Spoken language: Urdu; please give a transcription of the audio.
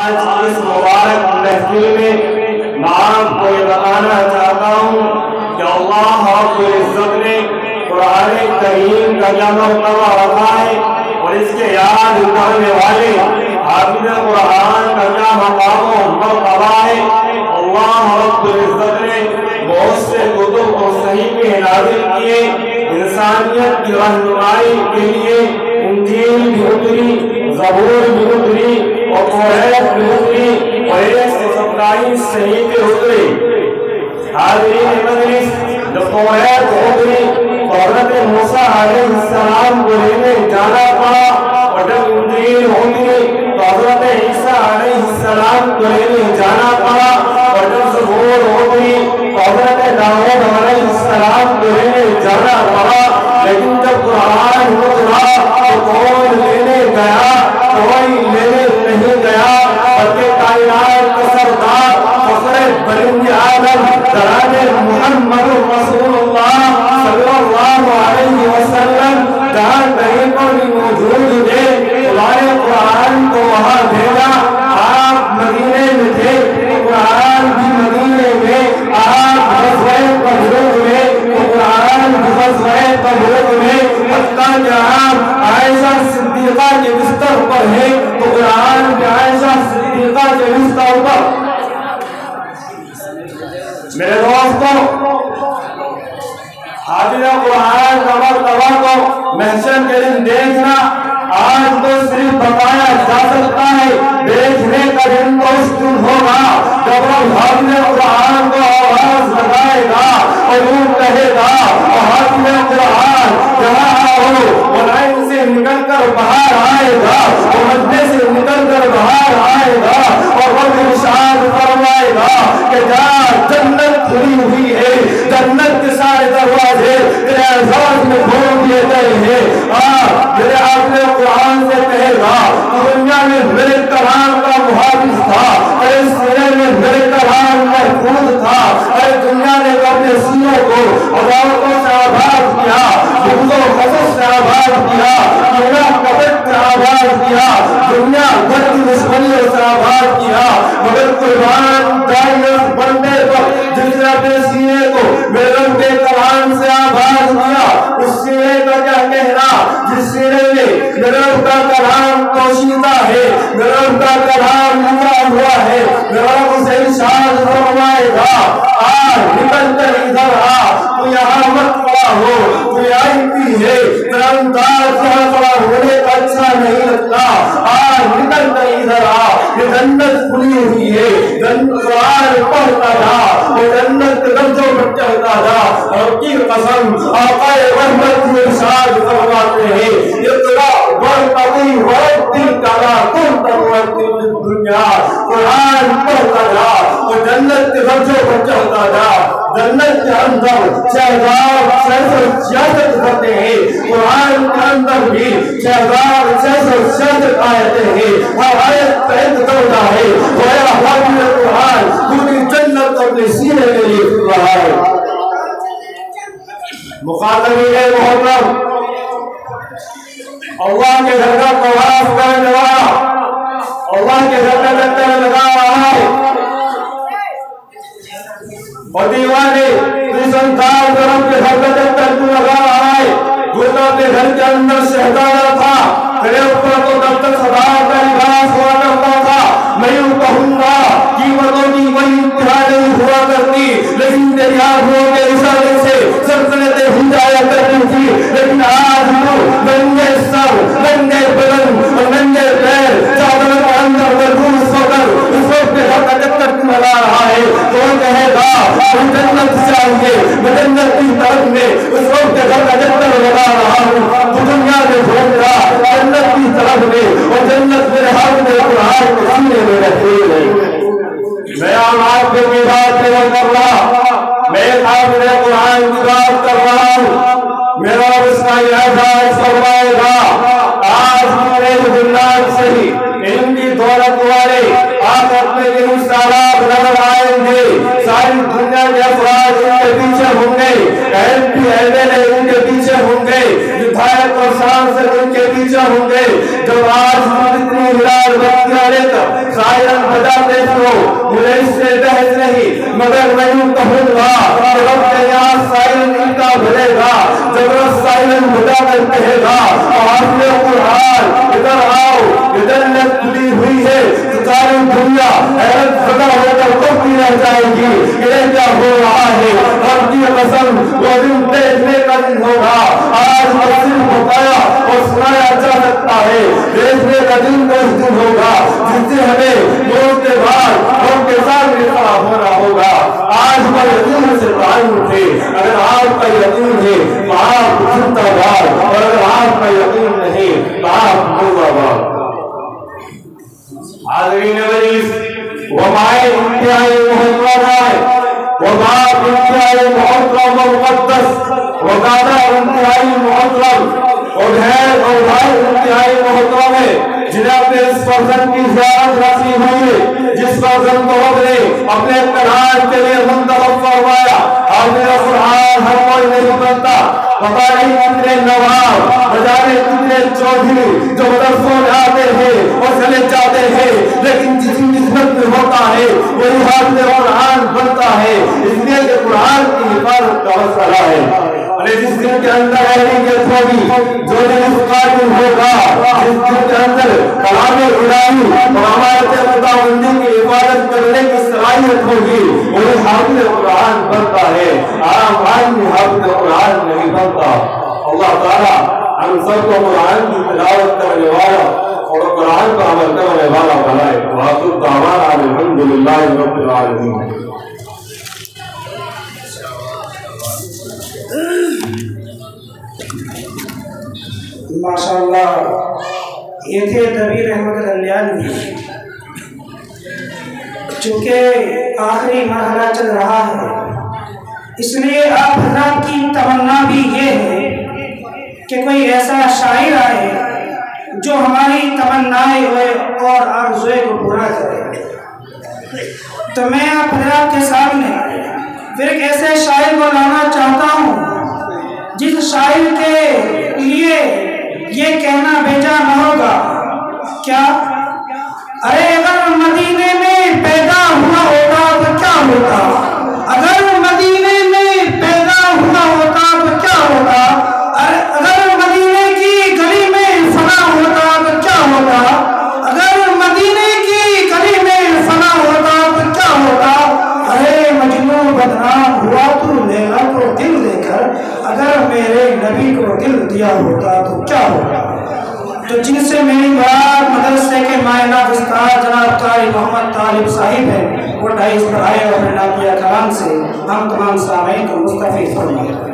آج اس مبارک محفل میں میں آپ کو یہ بتانا چاہتا ہوں کہ اللہ رب العزت نے قرآن کریم کا کیا مرتبہ رکھا ہے اور اس کے یاد کرنے والے حافظ قرآن کا کیا مقام و مرتبہ ہے۔ اللہ رب العزت نے بہت سے کتب اور صحیفے نازل کیے انسانیت کی رہنمائی کے لیے۔ انجیل بھی اتری، زبور بھی اتری اور توریت بھی اتری اور 127 صحیفے اترے۔ حاضرین مجلس، جب توریت اتری تو حضرت موسیٰ علیہ السلام کو لینے جانا پڑا، اور جب انجیل اتری تو حضرت عیسیٰ علیہ السلام کو لینے جانا پڑا، اور جب زبور اتری تو حضرت داؤد علیہ السلام کو لینے جانا پڑا۔ لیکن جب قرآن اترا تو کون لینے گیا؟ کوئی لینے نہیں گیا، بلکہ کائنات کا سردار فخر بنی آدم جناب محمد رسول اللہ صلی اللہ علیہ وسلم جہاں کہیں پر بھی موجود تھے، قرآن کو وہاں بھیجا۔ آپ مدینے میں تھے، قرآن بھی مدینے میں، آپ غزوہ تبوک میں، قرآن بھی غزوہ تبوک میں، حتیٰ کہ آپ عائشہ صدیقہ کے بستر پر ہیں تو قرآن بھی عائشہ صدیقہ کے بستر پر۔ میرے دوستوں، حافظ قرآن کا مرتبہ کو محشر کے دن دیکھنا آج تو صرف بتایا جا سکتا ہے، دیکھنے کا دن تو اس دن ہوگا جب حافظ قرآن کو آواز لگائے گا اور وہ کہے گا حافظ قرآن جہاں ہو، وہ لائن سے نکل کر باہر آئے گا، وہ مدے سے نکل کر باہر آئے گا اور وہ ارشاد فرمائے گا کہ جا جنت کھلی ہوئی ہے، جنت کے سارے دروازے تیرے اعزاز میں کھول دیے گئے ہیں۔ میرے حافظ قرآن سے کہے گا دنیا میں میرے کلام کا محافظ تھا، ارے سینے میں میرے کلام محفوظ تھا، ارے دنیا نے اپنے سینوں کو عداوتوں سے آباد کیا، بغض و حسد سے آباد کیا، دنیا کپٹ سے آباد کیا، دنیا گھر کی دشمنیوں سے آباد کیا، مگر قربان جائے اس بندے پر جس نے اپنے سینے کو میرے رب کے کلام سے آباد کیا۔ اس سینے کا کیا کہنا جس سینے میں میرے رب کا کلام پوشیدہ ہے، میرے رب کا کلام لکھا ہوا ہے، میرے رب اسے ارشاد فرمائے گا نکل کر ادھر آ، تو یہاں مت پڑا ہو، تو یہاں پی ہے، تیرا انداز یہاں پڑا ہونے کا اچھا نہیں لگتا، نکل کر ادھر آ، یہ جنت کھلی ہوئی ہے، جنت قرآن پڑھتا جا، وہ جنت کے درجوں پر چڑھتا جا۔ اور کی قسم آقا رحمت کی ارشاد فرماتے ہیں اقرا وارتقی ورتل کما کنت ترتل الدنیا، قرآن پڑھتا جا، وہ جنت کے درجوں پر چڑھتا جا۔ جنت کے اندر شہزاد 666 کرتے ہیں، قرآن کے اندر بھی 666 آیتیں ہیں، ہر آیت کا ایک درجہ ہے، گویا حافظ قرآن پوری جنت اپنے سینے میں لکھ رہا ہے۔ مخاطبین محترم، اللہ کے گھر کا طواف کرنے والا، اللہ کے گھر کا چکر لگا رہا ہے اور دیوانے اس انسان رب کے گھر کا چکر کیوں لگا رہا ہے؟ جو تو اپنے گھر کے اندر شہزادہ تھا، میرے اوپر تو تب تک صداقت کا لباس ہوا کرتا تھا، میں یوں کہوں گا قیمتوں کی کوئی انتہا نہیں ہوا کرتی، لیکن تیری آنکھوں کے اشارے سے سلطنتیں ہو جایا کرتی تھی، لیکن آج تو ننگے سر، ننگے بدن اور ننگے پیر چادر کے اندر محفوظ ہو کر اس وقت کے گھر کا چکر کیوں لگا رہا ہے؟ تو کہے گا ہم جنت چاہیے، میں جنت کی طرف میں اس وقت کے گھر کا چکر لگا رہا ہوں، تو دنیا میں گھوم رہا جنت کی طرف میں، اور جنت میرے ہاتھ میں قرآن کے سینے میں رہتی ہے۔ میں آپ کی بات نہیں کر رہا، میں حافظ قرآن کی بات کر رہا ہوں، میرا اس کا اعزاز فرمائے گا۔ آج میرے جنات سے ہی علم کی دولت والے آپ اپنے دن سالاب نظر آئیں گے، ساری دنیا کے افراد ان کے پیچھے ہوں گے، MP MLA ان کے پیچھے ہوں گے، ودھایک اور سانسد ان کے پیچھے ہوں گے۔ جب آج اتنی ہلال بتیاں لے کر سائرن بجاتے ہو مجھے اس سے بحث نہیں مگر میں یوں کہوں گا کہ رب کے یہاں سائرن ان کا بھرے گا جب رب سائرن بجا کر کہے گا حافظ قرآن ادھر آؤ ادھر لگ کھلی ہوئی ہے ساری دنیا حیرت زدہ ہو کر کبھی رہ جائے گی یہ کیا ہو رہا ہے رب کی قسم وہ دن دیکھنے کا دن ہوگا آج مسجد بتایا اور سنایا جا سکتا ہے دیکھنے کا دن تو اس دن ہوگا جس سے ہمیں موت کے بعد ہم کے ساتھ بھی کھڑا ہونا ہوگا آج پر یقین سے قائم اٹھے اگر آپ کا یقین ہے تو آپ زندہ باد اور اگر آپ کا یقین نہیں تو آپ مردہ باد حاضرین مجلس وباء انتہائی محترم ہے وباء انتہائی محترم و مقدس وقادہ انتہائی محترم اور ہے اور بھائی انتہائی محترم ہے جناب نے اس فرزند کی زیارت رسی ہوئی ہے جس فرزند کو رب نے اپنے قرآن کے لیے منتخب فرمایا حافظ قرآن ہر کوئی نہیں بنتا پتہ نہیں کتنے نواب بجانے کتنے چودھری جو مدرسوں میں آتے ہیں اور چلے جاتے ہیں لیکن جس کی نسبت میں ہوتا ہے وہی حافظ قرآن بنتا ہے اس لیے کہ قرآن کی حفاظت کا مسئلہ ہے جس دن کے اندر حقیقت ہوگی جو دن قائم ہوگا جس دن کے اندر کلام الہی اور ہمارے خداوندی کی عبادت کرنے کی صلاحیت ہوگی وہی حافظ قرآن بنتا ہے عام آدمی حافظ قرآن نہیں بنتا اللہ تعالیٰ ہم سب کو قرآن کی تلاوت کرنے والا اور قرآن پر عمل کرنے والا بنائے وآخر دعوانا الحمدللہ رب العالمین ماشاءاللہ یہ تھے دبیر احمد اللیانی چونکہ آخری مرحلہ چل رہا ہے اس لیے آپ حضرات کی تمنا بھی یہ ہے کہ کوئی ایسا شاعر آئے جو ہماری تمنائیں اور آرزوئیں کو پورا کرے تو میں آپ حضرات کے سامنے پھر ایک ایسے شاعر کو لانا چاہتا ہوں جس شاعر کے لیے یہ کہنا بھیجا نہ ہوگا کیا ارے اگر مدینے میں پیدا ہوا ہوتا تو کیا ہوتا اگر مدینے میں پیدا ہوا ہوتا تو کیا ہوتا اگر مدینے کی گلی میں فنا ہوتا تو کیا ہوتا اگر مدینے کی گلی میں فنا ہوتا تو کیا ہوتا ارے مجنون بدنام ہوا تو لیلا کو دل دے کر اگر میرے نبی کو دل دیا ہوتا تو کیا ہوتا تو جن سے میری بات مدرسے کے مائنہ استاد جناب قاری محمد طالب صاحب ہیں وہ 2.5 پڑھائے اور ناقیہ کلام سے ہم تمام سامعین کو مستفید فرمائیں